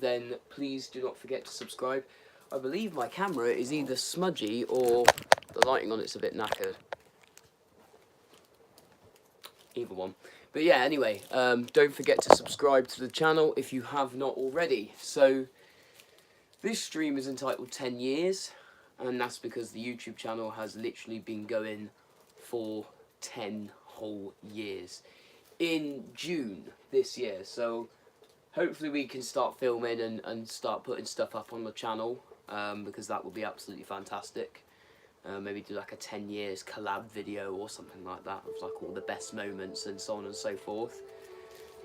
then please do not forget to subscribe. I believe my camera is either smudgy or the lighting on it's a bit knackered. Either one. But yeah, anyway, don't forget to subscribe to the channel if you have not already. So, this stream is entitled 10 years, and that's because the YouTube channel has literally been going for 10 whole years. In June this year, so hopefully we can start filming and start putting stuff up on the channel, because that would be absolutely fantastic. Maybe do like a 10 years collab video or something like that, of like all the best moments and so on and so forth.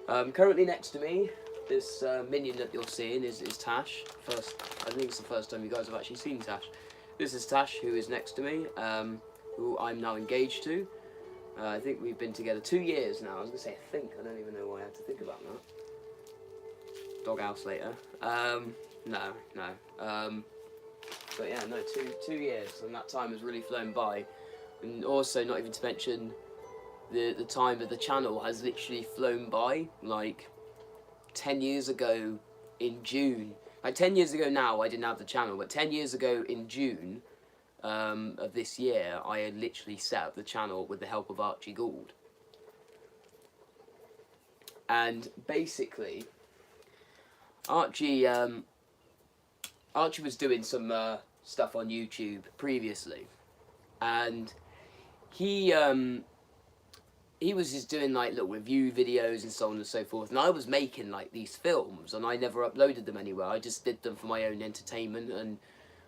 Currently next to me, this minion that you're seeing is Tash. I think it's the first time you guys have actually seen Tash. This is Tash, who is next to me, who I'm now engaged to. I think we've been together 2 years now. I was going to say I think, I don't even know why I had to think about that. Doghouse later. No. But yeah, no, two years, and that time has really flown by. And also, not even to mention, the time of the channel has literally flown by. Like, 10 years ago in June, like 10 years ago now I didn't have the channel, but 10 years ago in June of this year, I had literally set up the channel with the help of Archie Gould. And basically, Archie was doing some stuff on YouTube previously, and he was just doing like little review videos and so on and so forth, and I was making like these films, and I never uploaded them anywhere. I just did them for my own entertainment, and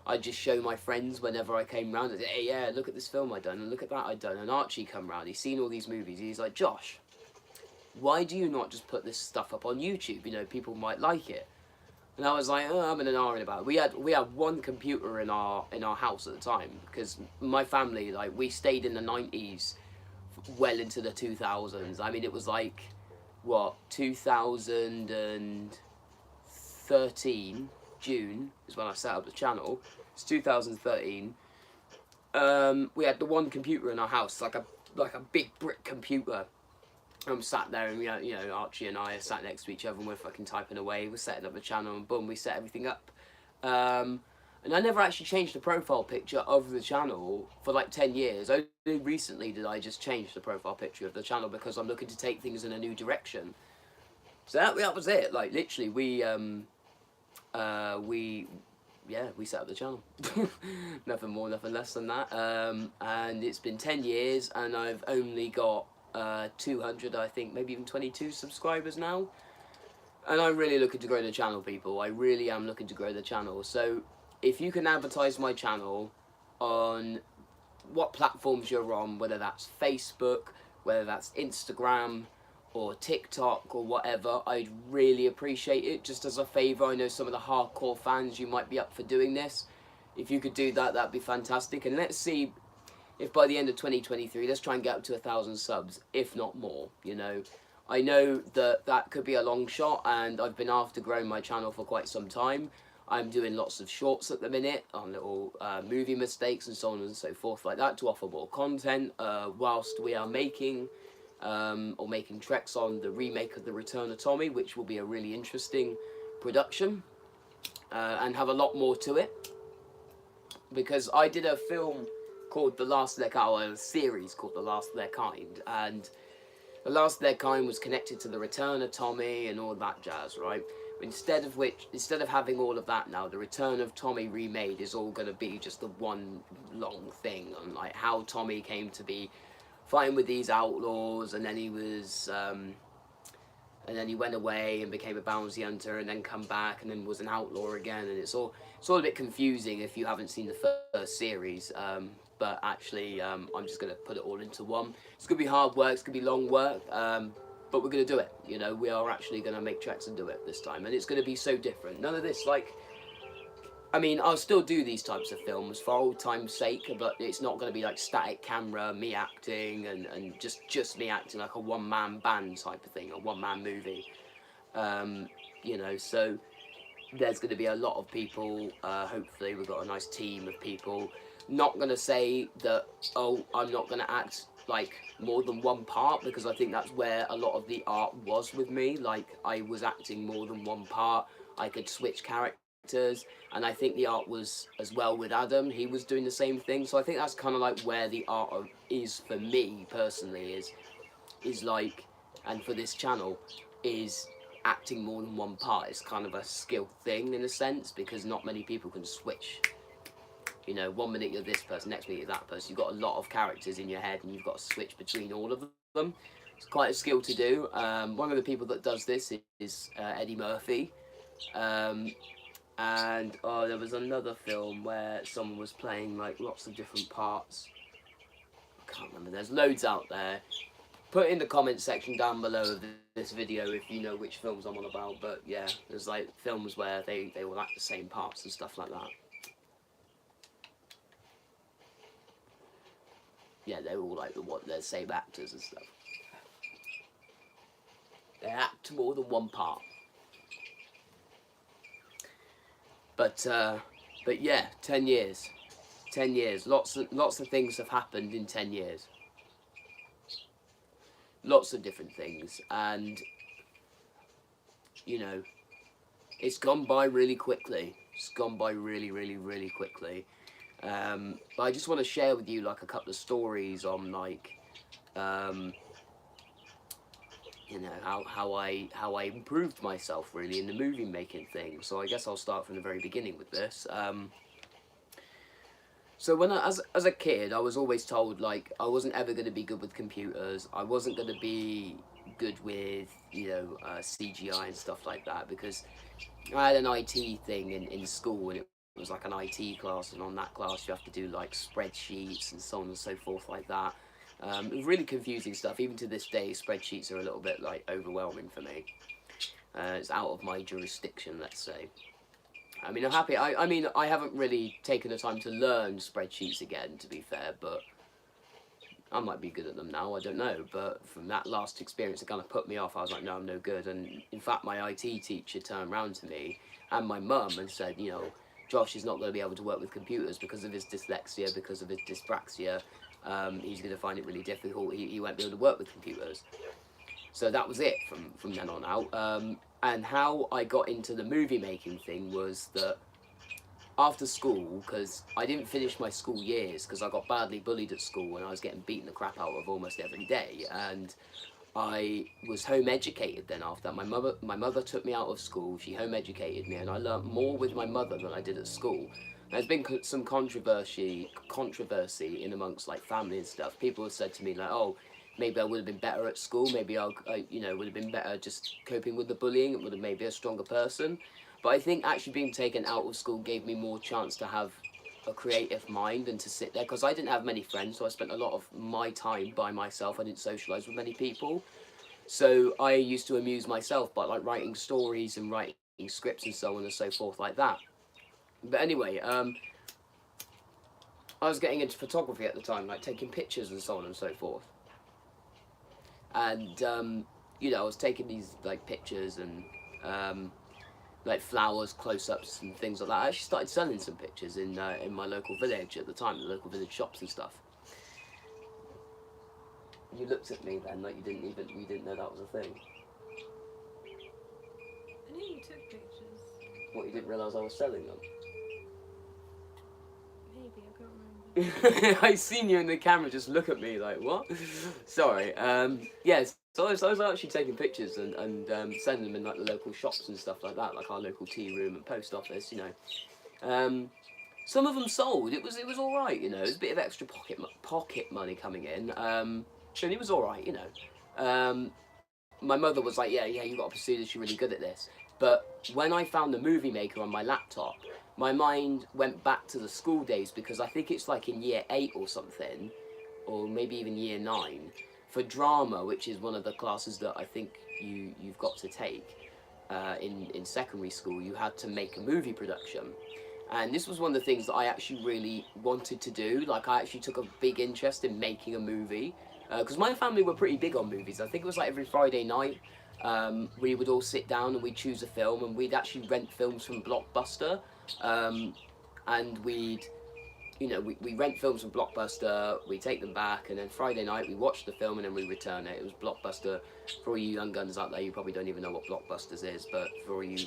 I'd just show my friends whenever I came round. I'd say, hey, yeah, look at this film I'd done, and look at that I'd done. And Archie come round, he's seen all these movies, and he's like, Josh, why do you not just put this stuff up on YouTube? You know, people might like it. And I was like, oh, I'm in an hour about it. We had one computer in our house at the time, because my family, like, we stayed in the 90s well into the 2000s. I mean, it was like, what, 2013 June is when I set up the channel. It's 2013. We had the one computer in our house, like a big brick computer. I'm sat there, and you know, Archie and I are sat next to each other, and we're fucking typing away. We're setting up the channel, and boom, we set everything up. And I never actually changed the profile picture of the channel for like 10 years. Only recently did I just change the profile picture of the channel, because I'm looking to take things in a new direction. So that was it. Like, literally, we set up the channel. Nothing more, nothing less than that. And it's been 10 years, and I've only got 200, I think, maybe even 22 subscribers now. And I'm really looking to grow the channel, people. I really am looking to grow the channel. So if you can advertise my channel on what platforms you're on, whether that's Facebook, whether that's Instagram or TikTok or whatever, I'd really appreciate it. Just as a favour, I know some of the hardcore fans, you might be up for doing this. If you could do that, that'd be fantastic. And let's see if by the end of 2023, let's try and get up to 1,000 subs, if not more, you know. I know that that could be a long shot, and I've been after growing my channel for quite some time. I'm doing lots of shorts at the minute on little movie mistakes and so on and so forth like that, to offer more content whilst we are making treks on the remake of The Return of Tommy, which will be a really interesting production and have a lot more to it, because I did a film called The Last of Their Kind, a series called The Last of Their Kind, and The Last of Their Kind was connected to The Return of Tommy and all that jazz, right? Instead of having all of that now, The Return of Tommy Remade is all going to be just the one long thing on like how Tommy came to be fighting with these outlaws, and then he was and then he went away and became a bounty hunter, and then come back and then was an outlaw again, and it's all a bit confusing if you haven't seen the first series. But actually, I'm just going to put it all into one. It's going to be hard work, it's going to be long work, but we're going to do it. You know, we are actually going to make tracks and do it this time, and it's going to be so different. None of this, like, I mean, I'll still do these types of films for old time's sake, but it's not going to be like static camera, me acting, and just me acting, like a one-man band type of thing, a one-man movie. You know, so there's going to be a lot of people. Hopefully we've got a nice team of people. Not going to say that, oh, I'm not going to act like more than one part, because I think that's where a lot of the art was with me. Like, I was acting more than one part. I could switch characters, and I think the art was as well with Adam. He was doing the same thing, so I think that's kind of like where the art is for me personally, is like, and for this channel, is acting more than one part. It's kind of a skill thing in a sense, because not many people can switch. You know, 1 minute you're this person, next minute you're that person. You've got a lot of characters in your head, and you've got to switch between all of them. It's quite a skill to do. One of the people that does this is Eddie Murphy. And there was another film where someone was playing like lots of different parts. I can't remember. There's loads out there. Put in the comment section down below of this video if you know which films I'm on about. But yeah, there's like films where they will act the same parts and stuff like that. Yeah, they're all like the same actors and stuff. They act more than one part. But yeah, 10 years. 10 years. Lots of things have happened in 10 years. Lots of different things, and you know, it's gone by really quickly. It's gone by really, really, really quickly. But I just want to share with you like a couple of stories on like, you know, how I improved myself really in the movie making thing. So I guess I'll start from the very beginning with this. So when as a kid, I was always told like I wasn't ever going to be good with computers. I wasn't going to be good with, you know, CGI and stuff like that, because I had an IT thing in school, and it was like an IT class, and on that class you have to do like spreadsheets and so on and so forth like that. It was really confusing stuff. Even to this day, spreadsheets are a little bit like overwhelming for me. It's out of my jurisdiction, let's say. I mean, I'm happy. I mean, I haven't really taken the time to learn spreadsheets again, to be fair, but I might be good at them now, I don't know. But from that last experience, it kind of put me off. I was like, no, I'm no good. And in fact, my IT teacher turned around to me and my mum and said, you know, Josh is not going to be able to work with computers because of his dyslexia, because of his dyspraxia. He's going to find it really difficult. He won't be able to work with computers. So that was it from then on out. And how I got into the movie making thing was that after school, because I didn't finish my school years because I got badly bullied at school and I was getting beaten the crap out of almost every day, and I was home educated then after that. My mother took me out of school, she home educated me, and I learnt more with my mother than I did at school. There's been some controversy in amongst like family and stuff. People have said to me like, oh, maybe I would have been better at school, maybe I you know, would have been better just coping with the bullying, it would have made me a stronger person. But I think actually being taken out of school gave me more chance to have a creative mind and to sit there, because I didn't have many friends, so I spent a lot of my time by myself. I didn't socialise with many people. So I used to amuse myself by like writing stories and writing scripts and so on and so forth like that. But anyway, I was getting into photography at the time, like taking pictures and so on and so forth. And, you know, I was taking these like pictures and like flowers, close-ups and things like that. I actually started selling some pictures in my local village at the time, the local village shops and stuff. You looked at me then like you didn't know that was a thing. I knew you took pictures. What, you didn't realise I was selling them? Maybe, I can't remember. I seen you in the camera just look at me like, what? Sorry. Yes, so I was actually taking pictures and sending them in like the local shops and stuff like that, like our local tea room and post office, you know. Some of them sold. It was all right, you know. It was a bit of extra pocket money coming in. And it was all right, you know. My mother was like, yeah, you got to pursue this. You're really good at this. But when I found the Movie Maker on my laptop, my mind went back to the school days, because I think it's like in year 8 or something, or maybe even year 9, for drama, which is one of the classes that I think you've got to take in secondary school. You had to make a movie production. And this was one of the things that I actually really wanted to do. Like, I actually took a big interest in making a movie. Because my family were pretty big on movies. I think it was like every Friday night, we would all sit down and we'd choose a film, and we'd actually rent films from Blockbuster. And we'd you know, we rent films from Blockbuster, we take them back, and then Friday night we watch the film and then we return it. It was Blockbuster. For all you young guns out there, you probably don't even know what Blockbusters is, but for all you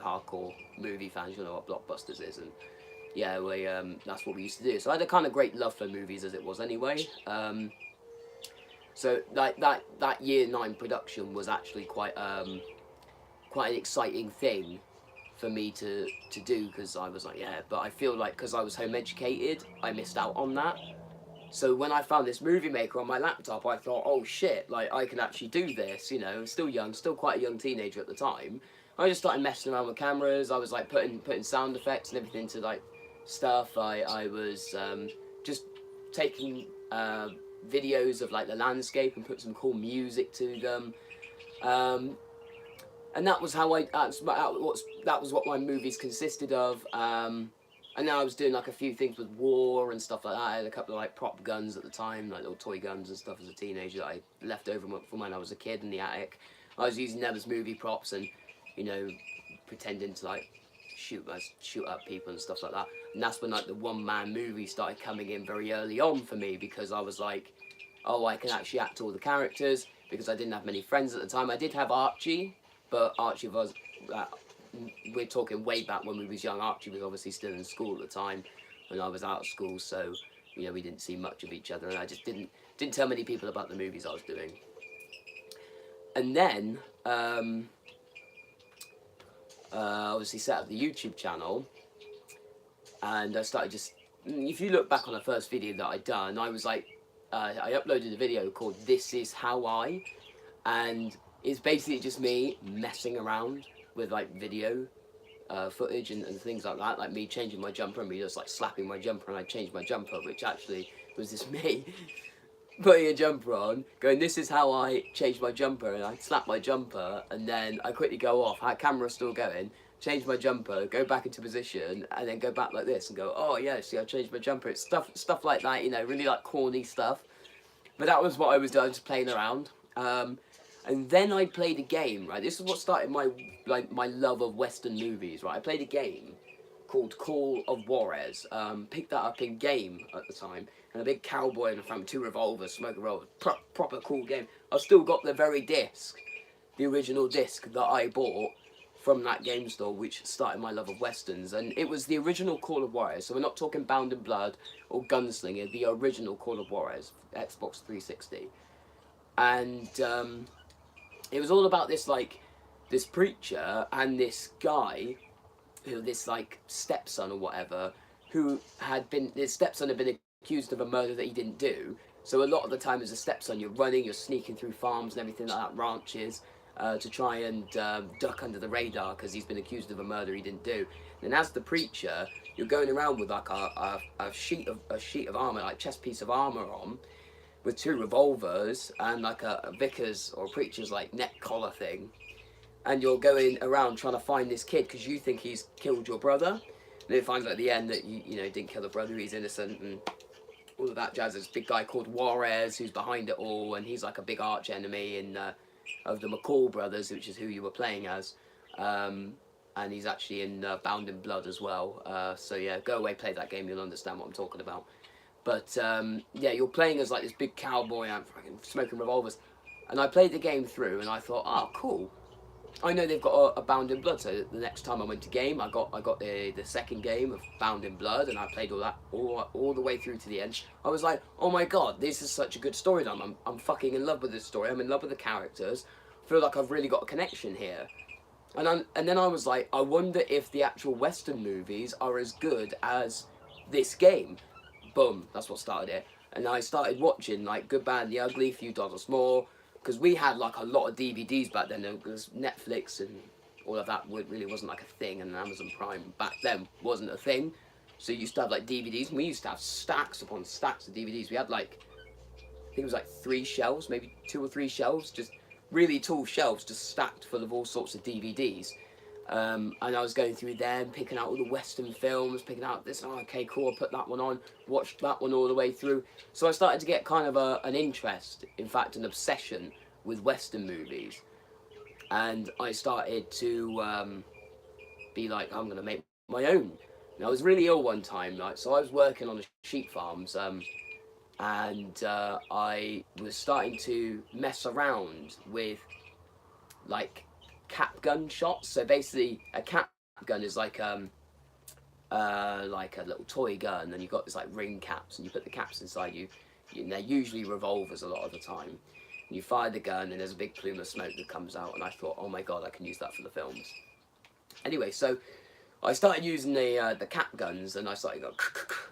hardcore movie fans, you'll know what Blockbusters is. And yeah, we that's what we used to do. So I had a kind of great love for movies as it was anyway. So like that year 9 production was actually quite an exciting thing for me to do, because I was like, yeah, but I feel like because I was home educated, I missed out on that. So when I found this Movie Maker on my laptop, I thought, oh shit, like I can actually do this, you know. I'm still young, still quite a young teenager at the time. I just started messing around with cameras. I was like putting sound effects and everything to like stuff. I was just taking videos of like the landscape and put some cool music to them. And that was how that was what my movies consisted of. And then I was doing like a few things with war and stuff like that. I had a couple of like prop guns at the time, like little toy guns and stuff as a teenager that I left over from when I was a kid in the attic. I was using them as movie props and, you know, pretending to like shoot up people and stuff like that. And that's when like the one-man movie started coming in very early on for me, because I was like, oh, I can actually act all the characters, because I didn't have many friends at the time. I did have Archie, but Archie was, we're talking way back when we was young. Archie was obviously still in school at the time when I was out of school, so, you know, we didn't see much of each other, and I just didn't tell many people about the movies I was doing. And then, obviously set up the YouTube channel, and I started just, if you look back on the first video that I'd done, I was like, I uploaded a video called This Is How I, and it's basically just me messing around with like video footage and things like that, like me changing my jumper and me just like slapping my jumper, and I changed my jumper, which actually was just me putting a jumper on, going, this is how I changed my jumper, and I slap my jumper, and then I quickly go off, our camera's still going, change my jumper, go back into position, and then go back like this and go, oh yeah, see, I changed my jumper. It's stuff like that, you know, really like corny stuff. But that was what I was doing, just playing around. And then I played a game, right? This is what started my love of Western movies, right? I played a game called Call of Juarez. Picked that up in game at the time, and a big cowboy in the front, 2 revolvers, smoking revolvers, proper cool game. I've still got the very disc, the original disc that I bought from that game store, which started my love of Westerns, and it was the original Call of Juarez. So we're not talking Bound in Blood or Gunslinger, the original Call of Juarez, Xbox 360. And it was all about this this preacher and this guy, who this like stepson or whatever, who had been, his stepson had been accused of a murder that he didn't do. So a lot of the time as a stepson, you're running, you're sneaking through farms and everything like that, ranches, to try and duck under the radar because he's been accused of a murder he didn't do. And as the preacher, you're going around with like a sheet of armor, like chest piece of armor on, with 2 revolvers and like a vicar's or a preacher's like neck collar thing, and you're going around trying to find this kid because you think he's killed your brother, and it finds out at the end that you know didn't kill the brother, he's innocent, and all of that jazz. There's a big guy called Juarez who's behind it all, and he's like a big arch enemy of the McCall brothers, which is who you were playing as, and he's actually in Bound in Blood as well. So yeah, go away, play that game, you'll understand what I'm talking about. But yeah, you're playing as like this big cowboy and fucking smoking revolvers. And I played the game through and I thought, oh, cool. I know they've got a Bound in Blood, so the next time I went to game, I got the second game of Bound in Blood, and I played all that all the way through to the end. I was like, oh my god, this is such a good storyline. I'm fucking in love with this story. I'm in love with the characters. I feel like I've really got a connection here. And then I was like, I wonder if the actual Western movies are as good as this game. Boom, that's what started it. And I started watching like Good, Bad and the Ugly, Few Dollars More, because we had like a lot of DVDs back then, because Netflix and all of that really wasn't like a thing, and Amazon Prime back then wasn't a thing. So you used to have like DVDs, and we used to have stacks upon stacks of DVDs. We had like, I think it was like 3 shelves, maybe 2 or 3 shelves, just really tall shelves just stacked full of all sorts of DVDs. And I was going through them, picking out all the Western films, picking out this, oh, okay, cool, I'll put that one on, watched that one all the way through. So I started to get kind of an interest, in fact, an obsession with Western movies. And I started to be like, I'm going to make my own And I was really ill one time, like, so I was working on the sheep farms, and I was starting to mess around with like cap gun shots. So basically, a cap gun is like a little toy gun, and you've got this like ring caps, and you put the caps inside you. And they're usually revolvers a lot of the time. And you fire the gun, and there's a big plume of smoke that comes out. And I thought, oh my god, I can use that for the films. Anyway, so I started using the cap guns, and I started going,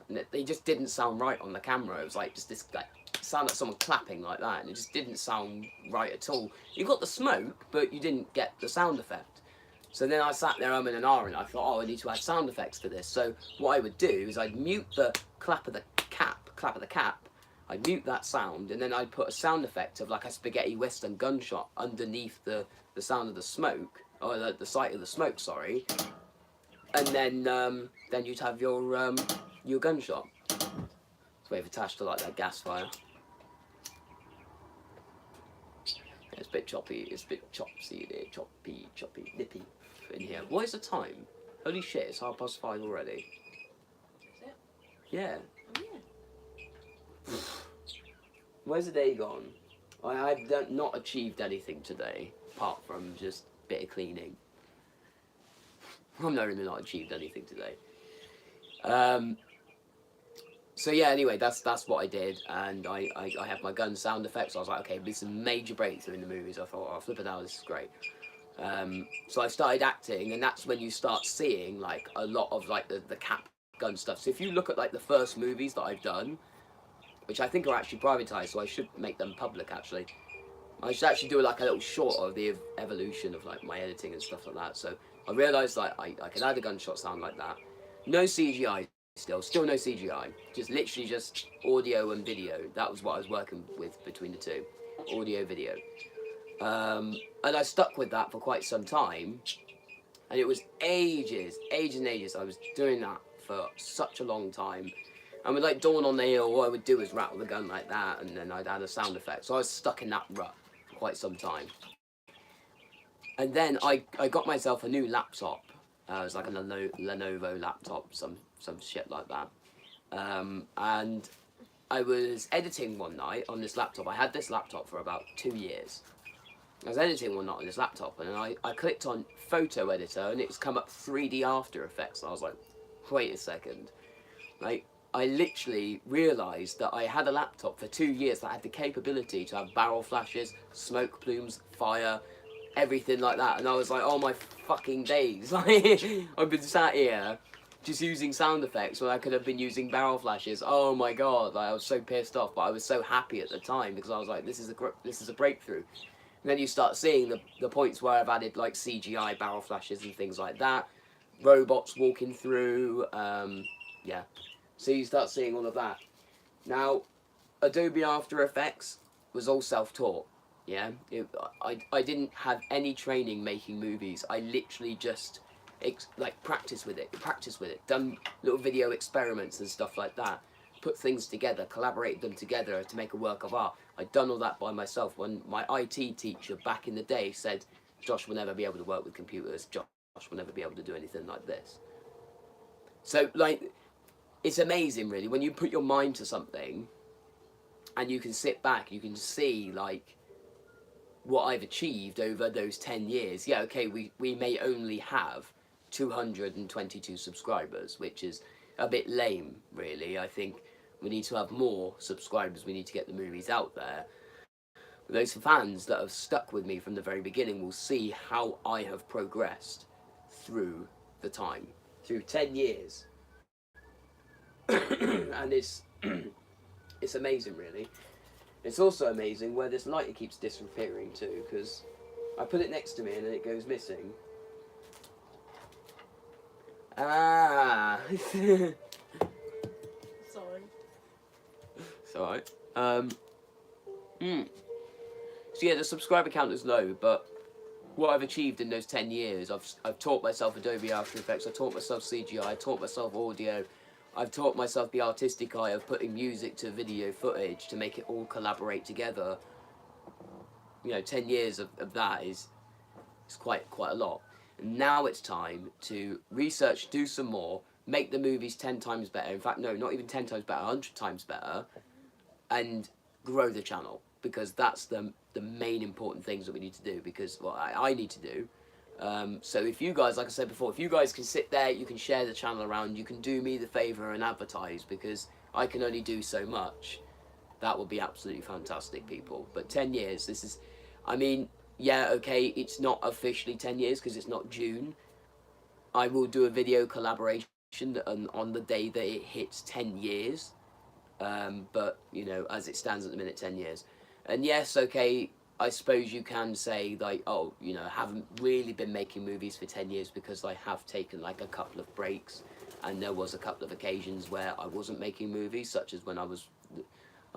and they just didn't sound right on the camera. It was like just this like sound like someone clapping like that, and it just didn't sound right at all. You got the smoke, but you didn't get the sound effect. So then I sat there umming and ahhing. I thought, oh, I need to add sound effects for this. So what I would do is I'd mute the clap of the cap. I'd mute that sound, and then I'd put a sound effect of like a spaghetti western gunshot underneath the sound of the smoke, or the sight of the smoke, sorry. And then you'd have your gunshot. It's wave attached to like that gas fire. Yeah, it's a bit choppy. It's a bit chopsy there, choppy, nippy in here. What is the time? Holy shit! It's 5:30 already. Is it? Yeah. Oh yeah. Where's the day gone? I've not achieved anything today, apart from just a bit of cleaning. I've really not achieved anything today. So yeah, anyway, that's what I did, and I had my gun sound effects. So I was like, okay, this is a major breakthrough in the movies. I thought, oh, flip it out, this is great. So I started acting, and that's when you start seeing like a lot of like the cap gun stuff. So if you look at like the first movies that I've done, which I think are actually privatized, so I should make them public actually. I should actually do like a little short of the evolution of like my editing and stuff like that. So I realised like I could add a gunshot sound like that. No CGI still no CGI. Just literally just audio and video. That was what I was working with between the two. Audio, video. And I stuck with that for quite some time. And it was ages and ages. I was doing that for such a long time. And with like Dawn on the Hill, all I would do is rattle the gun like that, and then I'd add a sound effect. So I was stuck in that rut for quite some time. And then I got myself a new laptop. It was like a Lenovo laptop, some shit like that. And I was editing one night on this laptop. I had this laptop for about 2 years. I was editing one night on this laptop, and I clicked on Photo Editor, and it's come up 3D After Effects. And I was like, wait a second. Like, I literally realised that I had a laptop for 2 years that had the capability to have barrel flashes, smoke plumes, fire, everything like that. And I was like, oh my fucking days. Like, I've been sat here just using sound effects when I could have been using barrel flashes. Oh my god, like, I was so pissed off, but I was so happy at the time because I was like, this is a breakthrough. And then you start seeing the points where I've added like CGI barrel flashes and things like that. Robots walking through, yeah. So you start seeing all of that. Now, Adobe After Effects was all self-taught, yeah? I didn't have any training making movies. I literally just, practice with it. Done little video experiments and stuff like that. Put things together, collaborate them together to make a work of art. I'd done all that by myself. When my IT teacher back in the day said, Josh will never be able to work with computers, Josh will never be able to do anything like this. So, like, it's amazing, really, when you put your mind to something and you can sit back, you can see, like, what I've achieved over those 10 years. Yeah, okay, we may only have 222 subscribers, which is a bit lame, really. I think we need to have more subscribers. We need to get the movies out there. Those fans that have stuck with me from the very beginning will see how I have progressed through the time, through 10 years. And it's amazing, really. It's also amazing where this lighter keeps disappearing too, because I put it next to me and then it goes missing. Ah. Sorry. It's alright. So yeah, the subscriber count is low, but what I've achieved in those 10 years, I've taught myself Adobe After Effects, I taught myself CGI, I taught myself audio, I've taught myself the artistic eye of putting music to video footage to make it all collaborate together. You know, 10 years of that is quite a lot. And now it's time to research, do some more, make the movies 10 times better. In fact, no, not even 10 times better, 100 times better, and grow the channel, because that's the main important things that we need to do, because what I need to do. So if you guys, like I said before, if you guys can sit there, you can share the channel around, you can do me the favour and advertise, because I can only do so much. That would be absolutely fantastic, people. But 10 years, this is, I mean, yeah, okay, it's not officially 10 years because it's not June. I will do a video collaboration on the day that it hits 10 years. But, you know, as it stands at the minute, 10 years. And yes, okay, I suppose you can say, like, oh, you know, I haven't really been making movies for 10 years because I have taken, like, a couple of breaks. And there was a couple of occasions where I wasn't making movies, such as when I was, the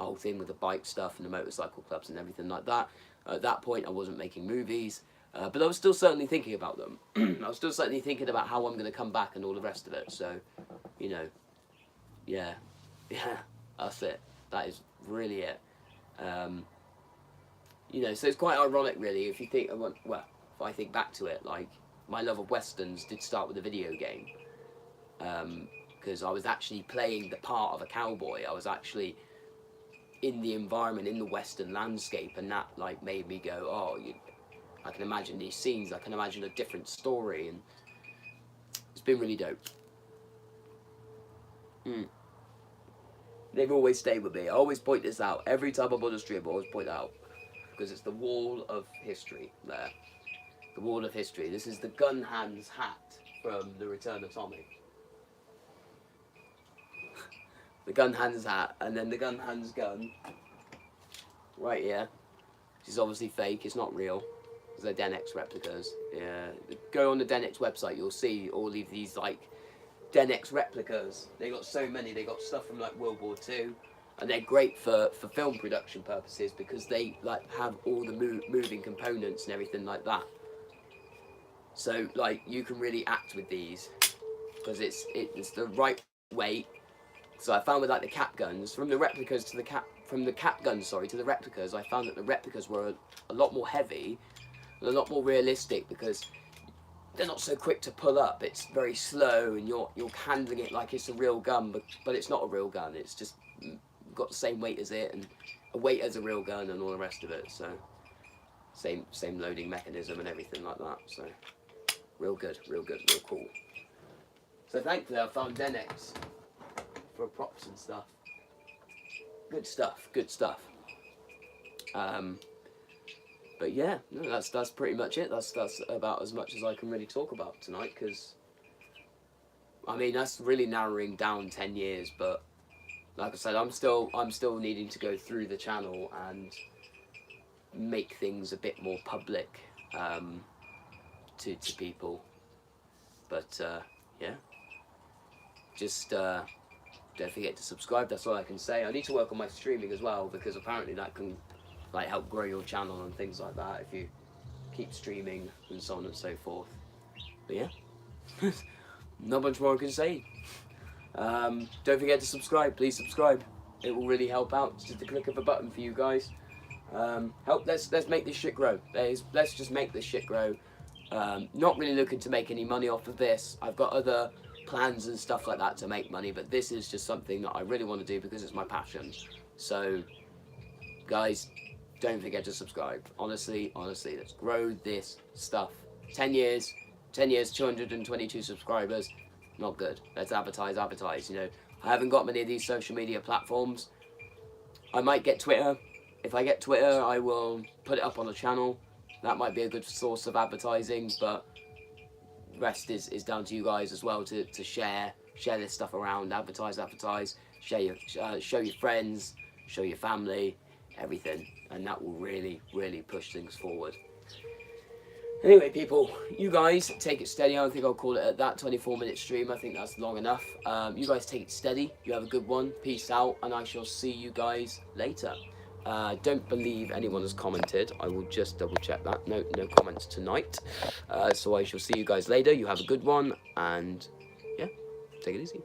whole thing with the bike stuff and the motorcycle clubs and everything like that. At that point, I wasn't making movies. But I was still certainly thinking about them. I was still certainly thinking about how I'm going to come back and all the rest of it. So, you know, yeah, that's it. That is really it. You know, so it's quite ironic, really, if you think, well, if I think back to it, like, my love of westerns did start with a video game. Because I was actually playing the part of a cowboy. I was actually in the environment, in the western landscape, and that, like, made me go, oh, I can imagine these scenes, I can imagine a different story, and it's been really dope. They've always stayed with me. I always point this out. Every time I'm on a stream, I always point it out. Because it's the wall of history there. The wall of history. This is the Gun Hands hat from The Return of Tommy. The Gun Hands hat, and then the Gun Hands gun. Right here. Which is obviously fake, it's not real. They're Dennex replicas. Yeah. Go on the Dennex website, you'll see all of these, like, Dennex replicas. They got so many. They got stuff from, like, World War II. And they're great for film production purposes because they, like, have all the moving components and everything like that. So, like, you can really act with these because it's the right weight. So I found with, like, the cap guns, from the replicas to the cap guns, to the replicas, I found that the replicas were a lot more heavy and a lot more realistic because they're not so quick to pull up. It's very slow, and you're handling it like it's a real gun, but it's not a real gun. It's just got the same weight as it, and a weight as a real gun, and all the rest of it. So same loading mechanism and everything like that. So real good, real cool. So thankfully I found Dennex for props and stuff. Good stuff. But yeah, no, that's pretty much it. That's about as much as I can really talk about tonight, because I mean that's really narrowing down 10 years. But like I said, I'm still needing to go through the channel and make things a bit more public to people. But yeah, just don't forget to subscribe. That's all I can say. I need to work on my streaming as well, because apparently that can, like, help grow your channel and things like that if you keep streaming and so on and so forth. But yeah, not much more I can say. Don't forget to subscribe. Please subscribe. It will really help out. It's just a click of a button for you guys. Let's make this shit grow. Let's just make this shit grow. Not really looking to make any money off of this. I've got other plans and stuff like that to make money, but this is just something that I really want to do because it's my passion. So guys, don't forget to subscribe. Honestly, let's grow this stuff. 10 years, 222 subscribers. Not good. Let's advertise, you know. I haven't got many of these social media platforms. I might get Twitter. If I get Twitter, I will put it up on the channel. That might be a good source of advertising, but rest is down to you guys as well to share this stuff around, advertise, show your friends, show your family, everything, and that will really push things forward. Anyway, people, you guys take it steady. I think I'll call it at that 24-minute stream. I think that's long enough. You guys take it steady. You have a good one. Peace out, and I shall see you guys later. Don't believe anyone has commented. I will just double check that. No comments tonight. So I shall see you guys later. You have a good one, and yeah, take it easy.